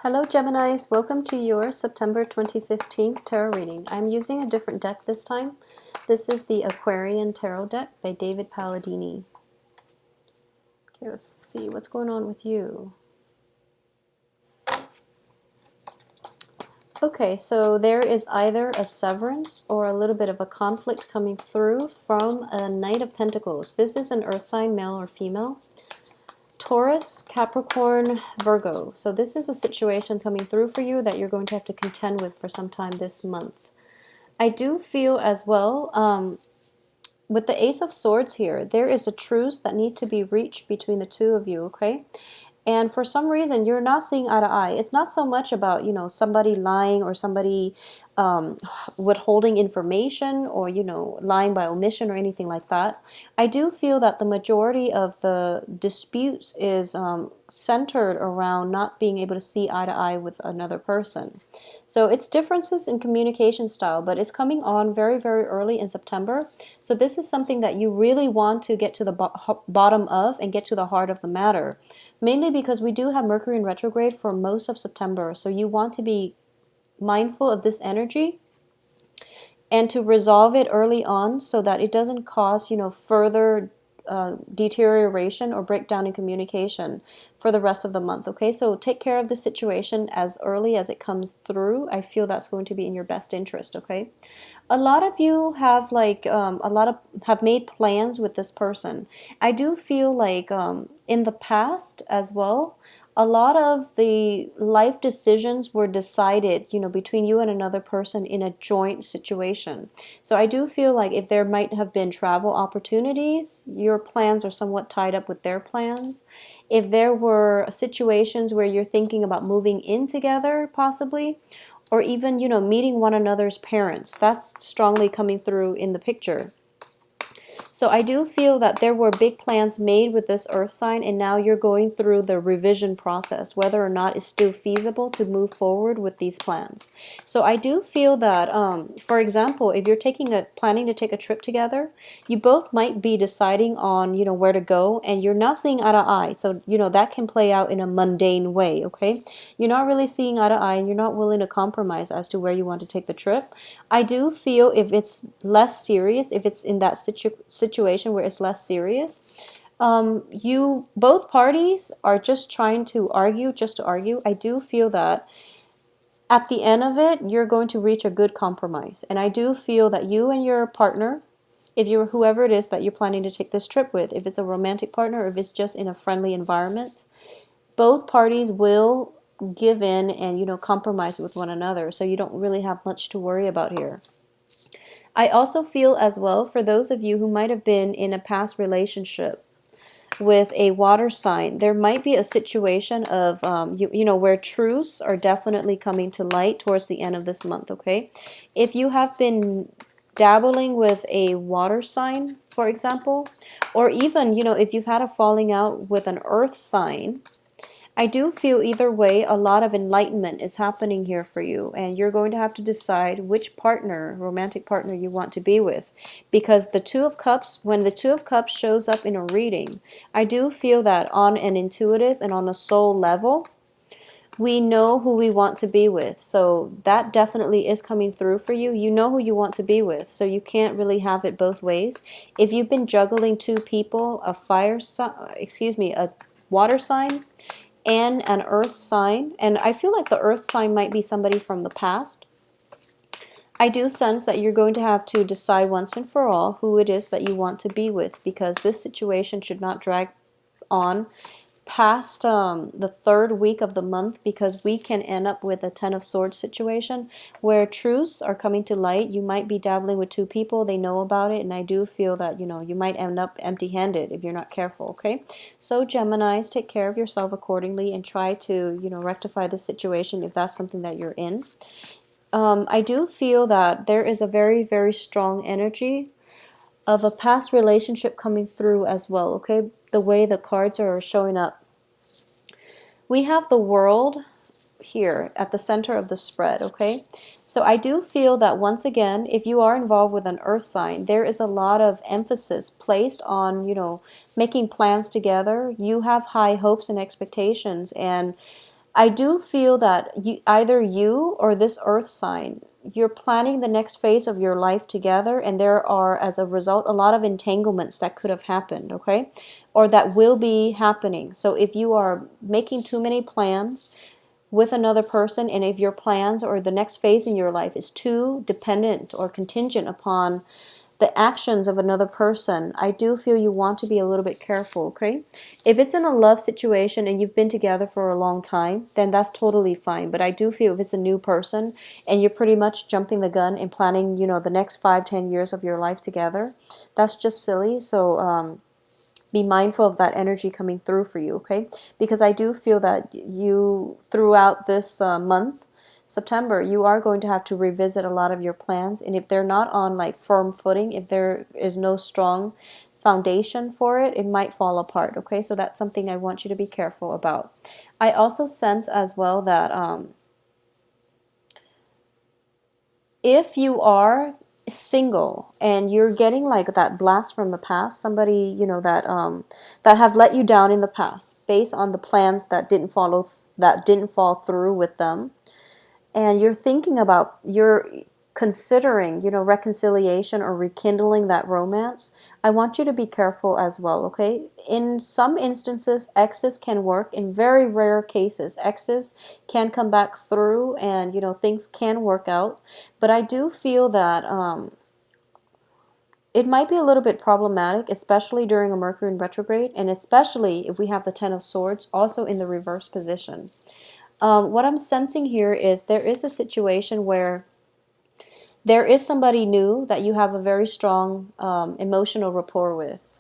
Hello Geminis, welcome to your September 2015 tarot reading. I'm using a different deck this time. This is the Aquarian Tarot deck by David Palladini. Okay, let's see what's going on with you. Okay, so there is either a severance or a little bit of a conflict coming through from a Knight of Pentacles. This is an earth sign, male or female. Taurus, Capricorn, Virgo. So this is a situation coming through for you that you're going to have to contend with for some time this month. I do feel as well, with the Ace of Swords here, there is a truce that needs to be reached between the two of you, okay? And for some reason, you're not seeing eye to eye. It's not so much about, somebody lying or somebody withholding information or, lying by omission or anything like that. I do feel that the majority of the disputes is centered around not being able to see eye to eye with another person. So it's differences in communication style, but it's coming on very, very early in September. So this is something that you really want to get to the bottom of and get to the heart of the matter. Mainly because we do have Mercury in retrograde for most of September. So you want to be mindful of this energy and to resolve it early on so that it doesn't cause, further deterioration or breakdown in communication for the rest of the month. Okay, so take care of the situation as early as it comes through. I feel that's going to be in your best interest. Okay. A lot of you have have made plans with this person. I do feel like in the past as well, a lot of the life decisions were decided, between you and another person in a joint situation. So I do feel like if there might have been travel opportunities, your plans are somewhat tied up with their plans. If there were situations where you're thinking about moving in together, possibly, or even, meeting one another's parents. That's strongly coming through in the picture. So I do feel that there were big plans made with this earth sign, and now you're going through the revision process, whether or not it's still feasible to move forward with these plans. So I do feel that, for example, if you're planning to take a trip together, you both might be deciding on, where to go, and you're not seeing eye to eye. So, that can play out in a mundane way, okay? You're not really seeing eye to eye, and you're not willing to compromise as to where you want to take the trip. I do feel if it's less serious, if it's in that situation where it's less serious, both parties are just trying to argue just to argue. I do feel that at the end of it, you're going to reach a good compromise. And I do feel that you and your partner, if you're whoever it is that you're planning to take this trip with, if it's a romantic partner, or if it's just in a friendly environment, both parties will give in and, compromise with one another. So you don't really have much to worry about here. I also feel as well, for those of you who might have been in a past relationship with a water sign, there might be a situation of, where truths are definitely coming to light towards the end of this month, okay? If you have been dabbling with a water sign, for example, or even, if you've had a falling out with an earth sign, I do feel either way a lot of enlightenment is happening here for you, and you're going to have to decide which romantic partner you want to be with, because the Two of Cups, when the Two of Cups shows up in a reading, I do feel that on an intuitive and on a soul level, we know who we want to be with. So that definitely is coming through for you. You know who you want to be with, so you can't really have it both ways. If you've been juggling two people, a water sign and an earth sign, and I feel like the earth sign might be somebody from the past, I do sense that you're going to have to decide once and for all who it is that you want to be with, because this situation should not drag on past the third week of the month, because we can end up with a Ten of Swords situation where truths are coming to light. You might be dabbling with two people, they know about it, and I do feel that, you might end up empty-handed if you're not careful, okay? So Geminis, take care of yourself accordingly and try to, rectify the situation if that's something that you're in. I do feel that there is a very, very strong energy of a past relationship coming through as well, okay? The way the cards are showing up. We have the World here at the center of the spread, okay? So I do feel that once again, if you are involved with an earth sign, there is a lot of emphasis placed on, making plans together. You have high hopes and expectations, and I do feel that either you or this earth sign, you're planning the next phase of your life together, and there are, as a result, a lot of entanglements that could have happened, okay? Or that will be happening. So if you are making too many plans with another person, and if your plans or the next phase in your life is too dependent or contingent upon the actions of another person, I do feel you want to be a little bit careful, okay? If it's in a love situation and you've been together for a long time, then that's totally fine. But I do feel if it's a new person and you're pretty much jumping the gun and planning, the next 5, 10 years of your life together, that's just silly. So be mindful of that energy coming through for you, okay? Because I do feel that you, throughout this month, September, you are going to have to revisit a lot of your plans. And if they're not on like firm footing, if there is no strong foundation for it, it might fall apart, okay? So that's something I want you to be careful about. I also sense as well that if you are single and you're getting like that blast from the past, somebody that have let you down in the past based on the plans that didn't fall through with them, and you're considering reconciliation or rekindling that romance, I want you to be careful as well, okay? In some instances, exes can work. In very rare cases, exes can come back through, and things can work out. But I do feel that it might be a little bit problematic, especially during a Mercury in retrograde, and especially if we have the Ten of Swords also in the reverse position. What I'm sensing here is there is a situation where there is somebody new that you have a very strong emotional rapport with.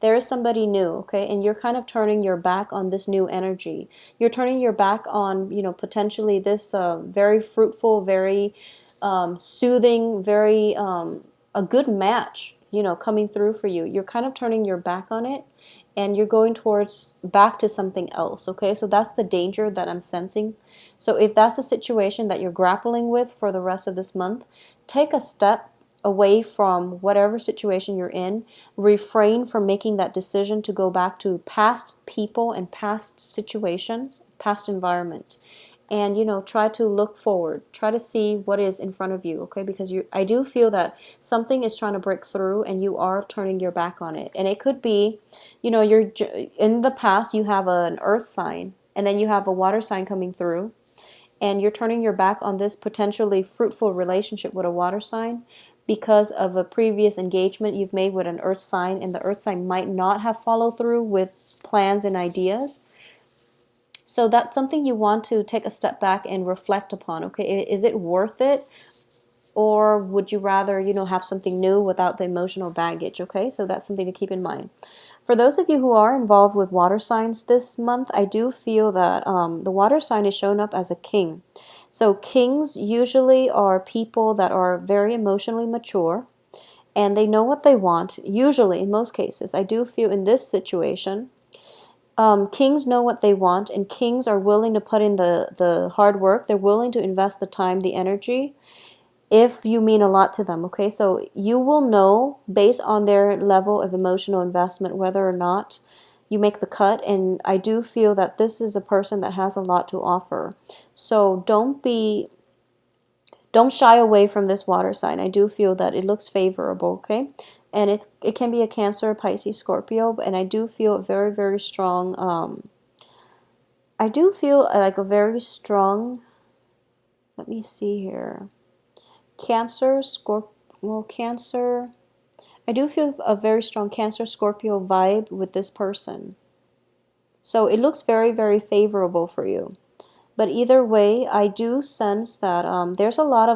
There is somebody new, okay? And you're kind of turning your back on this new energy. You're turning your back on, potentially this very fruitful, very soothing, very a good match, coming through for you. You're kind of turning your back on it, and you're going towards back to something else, okay? So that's the danger that I'm sensing. So if that's a situation that you're grappling with for the rest of this month, take a step away from whatever situation you're in. Refrain from making that decision to go back to past people and past situations, past environment. And try to look forward, try to see what is in front of you, okay? Because I do feel that something is trying to break through and you are turning your back on it. And it could be, you're in the past, you have an earth sign and then you have a water sign coming through, and you're turning your back on this potentially fruitful relationship with a water sign because of a previous engagement you've made with an earth sign, and the earth sign might not have followed through with plans and ideas. So that's something you want to take a step back and reflect upon, okay? Is it worth it? Or would you rather, have something new without the emotional baggage, okay? So that's something to keep in mind. For those of you who are involved with water signs this month, I do feel that the water sign is shown up as a king. So kings usually are people that are very emotionally mature, and they know what they want, usually, in most cases. I do feel in this situation, kings know what they want, and kings are willing to put in the hard work. They're willing to invest the time, the energy, if you mean a lot to them, okay? So you will know based on their level of emotional investment whether or not you make the cut, and I do feel that this is a person that has a lot to offer. So don't shy away from this water sign. I do feel that it looks favorable, okay? And it can be a Cancer, Pisces, Scorpio, and I do feel very, very strong. I do feel like a very strong, let me see here. Cancer, Cancer. I do feel a very strong Cancer, Scorpio vibe with this person. So it looks very, very favorable for you. But either way, I do sense that there's a lot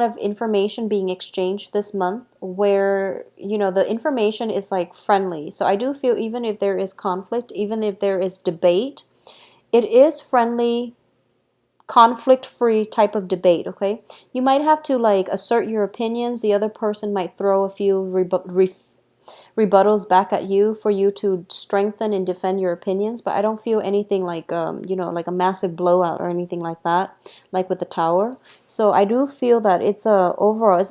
of information being exchanged this month where, the information is like friendly. So I do feel even if there is conflict, even if there is debate, it is friendly, conflict-free type of debate, okay? You might have to like assert your opinions. The other person might throw a few rebuttals back at you for you to strengthen and defend your opinions, but I don't feel anything like like a massive blowout or anything like that, like with the Tower. So I do feel that it's a overall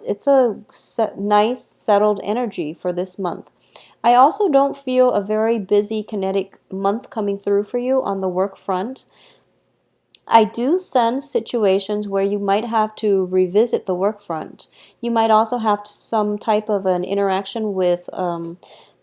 nice settled energy for this month. I also don't feel a very busy kinetic month coming through for you on the work front. I do sense situations where you might have to revisit the work front. You might also have some type of an interaction with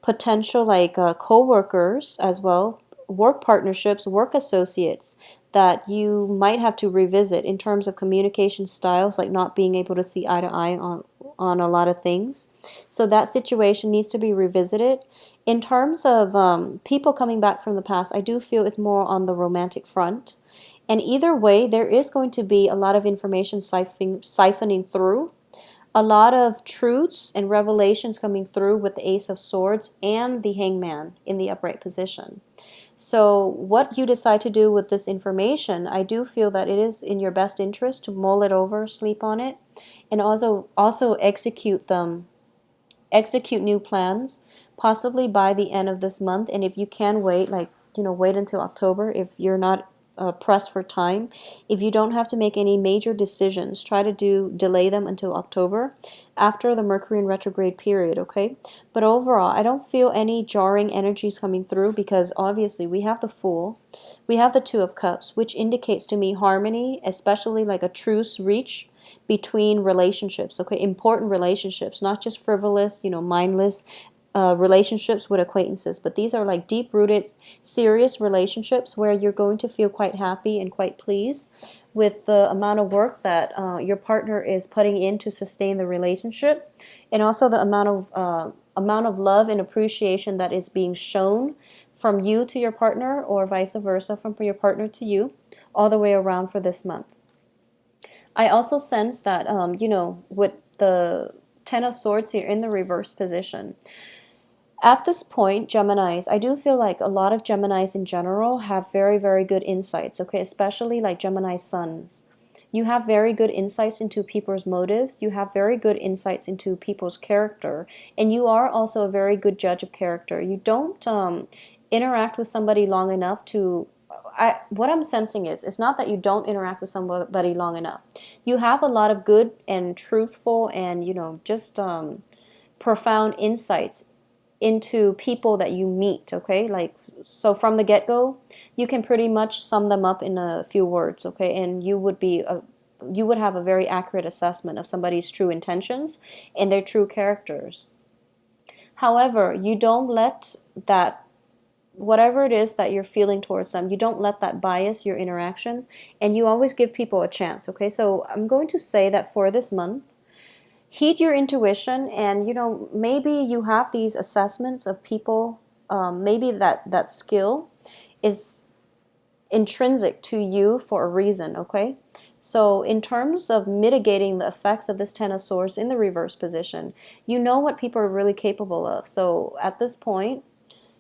potential like co-workers as well, work partnerships, work associates that you might have to revisit in terms of communication styles, like not being able to see eye to eye on a lot of things. So that situation needs to be revisited. In terms of people coming back from the past, I do feel it's more on the romantic front. And either way, there is going to be a lot of information siphoning through, a lot of truths and revelations coming through with the Ace of Swords and the Hangman in the upright position. So what you decide to do with this information, I do feel that it is in your best interest to mull it over, sleep on it, and also execute new plans, possibly by the end of this month. And if you can wait, like, wait until October if you're not pressed for time. If you don't have to make any major decisions, try to delay them until October after the Mercury in retrograde period, okay? But overall, I don't feel any jarring energies coming through because obviously we have the Fool, we have the Two of Cups, which indicates to me harmony, especially like a truce reach between relationships, okay? Important relationships, not just frivolous, mindless relationships with acquaintances, but these are like deep-rooted, serious relationships where you're going to feel quite happy and quite pleased with the amount of work that your partner is putting in to sustain the relationship, and also the amount of love and appreciation that is being shown from you to your partner, or vice versa, from your partner to you, all the way around for this month. I also sense that, with the Ten of Swords here in the reverse position, at this point, Geminis, I do feel like a lot of Geminis in general have very, very good insights, okay? Especially like Gemini suns. You have very good insights into people's motives. You have very good insights into people's character. And you are also a very good judge of character. You don't interact with somebody long enough to... what I'm sensing is, it's not that you don't interact with somebody long enough. You have a lot of good and truthful and, just profound insights into people that you meet, okay? Like, so from the get-go, you can pretty much sum them up in a few words, okay? And you would have a very accurate assessment of somebody's true intentions and their true characters. However, you don't let that, whatever it is that you're feeling towards them, you don't let that bias your interaction, and you always give people a chance, okay? So I'm going to say that for this month, heed your intuition, and maybe you have these assessments of people. Maybe that skill is intrinsic to you for a reason, okay? So in terms of mitigating the effects of this Ten of Swords in the reverse position, you know what people are really capable of. So at this point,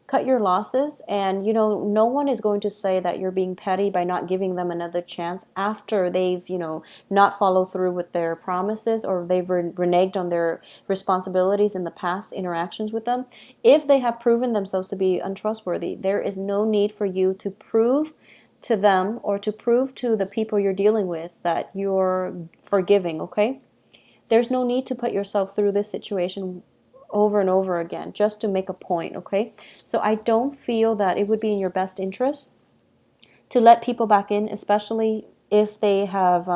cut your losses, and no one is going to say that you're being petty by not giving them another chance after they've not followed through with their promises, or they've reneged on their responsibilities in the past interactions with them. If they have proven themselves to be untrustworthy, there is no need for you to prove to them or to prove to the people you're dealing with that you're forgiving, okay? There's no need to put yourself through this situation over and over again just to make a point, okay? So I don't feel that it would be in your best interest to let people back in, especially if they have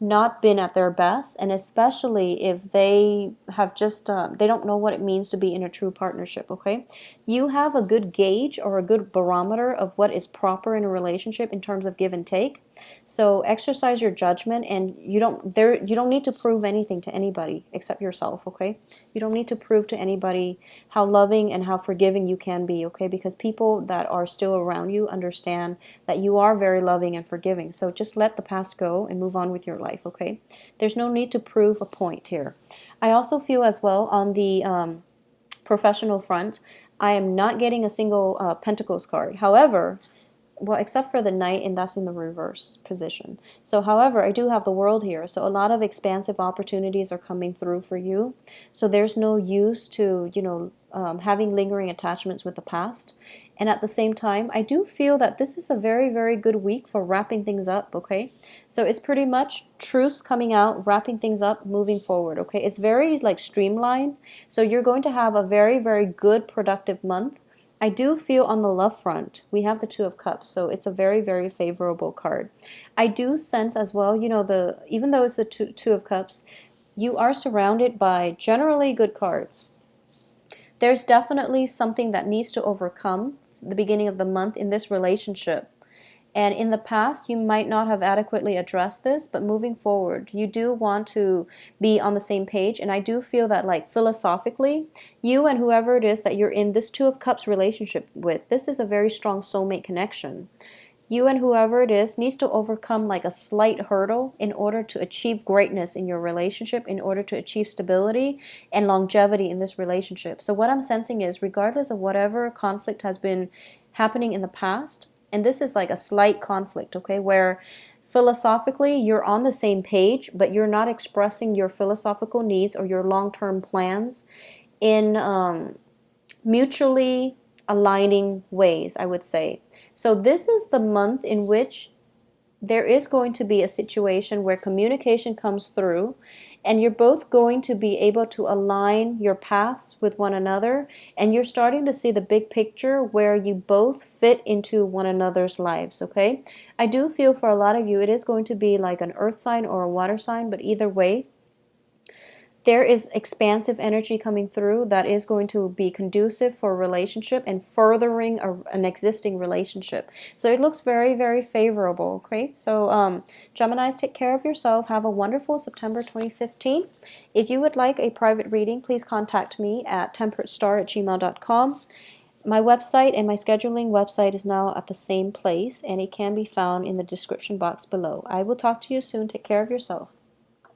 not been at their best, and especially if they have just they don't know what it means to be in a true partnership, okay? You have a good gauge or a good barometer of what is proper in a relationship in terms of give and take. So exercise your judgment, and you don't need to prove anything to anybody except yourself, okay? You don't need to prove to anybody how loving and how forgiving you can be, okay? Because people that are still around you understand that you are very loving and forgiving. So just let the past go and move on with your life, okay? There's no need to prove a point here. I also feel as well on the professional front, I am not getting a single Pentacles card. However, well, except for the Knight, and that's in the reverse position. So, however, I do have the World here. So a lot of expansive opportunities are coming through for you. So there's no use to, having lingering attachments with the past. And at the same time, I do feel that this is a very, very good week for wrapping things up, okay? So it's pretty much truths coming out, wrapping things up, moving forward, okay? It's very like streamlined. So you're going to have a very, very good productive month. I do feel on the love front, we have the Two of Cups, so it's a very, very favorable card. I do sense as well, even though it's the two of Cups, you are surrounded by generally good cards. There's definitely something that needs to overcome the beginning of the month in this relationship. And in the past, you might not have adequately addressed this, but moving forward, you do want to be on the same page. And I do feel that, like, philosophically, you and whoever it is that you're in this Two of Cups relationship with, this is a very strong soulmate connection. You and whoever it is needs to overcome like a slight hurdle in order to achieve greatness in your relationship, in order to achieve stability and longevity in this relationship. So what I'm sensing is, regardless of whatever conflict has been happening in the past, and this is like a slight conflict, okay, where philosophically you're on the same page, but you're not expressing your philosophical needs or your long-term plans in mutually aligning ways, I would say. So this is the month in which there is going to be a situation where communication comes through and you're both going to be able to align your paths with one another, and you're starting to see the big picture where you both fit into one another's lives, okay? I do feel for a lot of you it is going to be like an earth sign or a water sign, but either way, there is expansive energy coming through that is going to be conducive for a relationship and furthering an existing relationship. So it looks very, very favorable, okay? So Geminis, take care of yourself. Have a wonderful September 2015. If you would like a private reading, please contact me at temperatestar@gmail.com. My website and my scheduling website is now at the same place, and it can be found in the description box below. I will talk to you soon. Take care of yourself.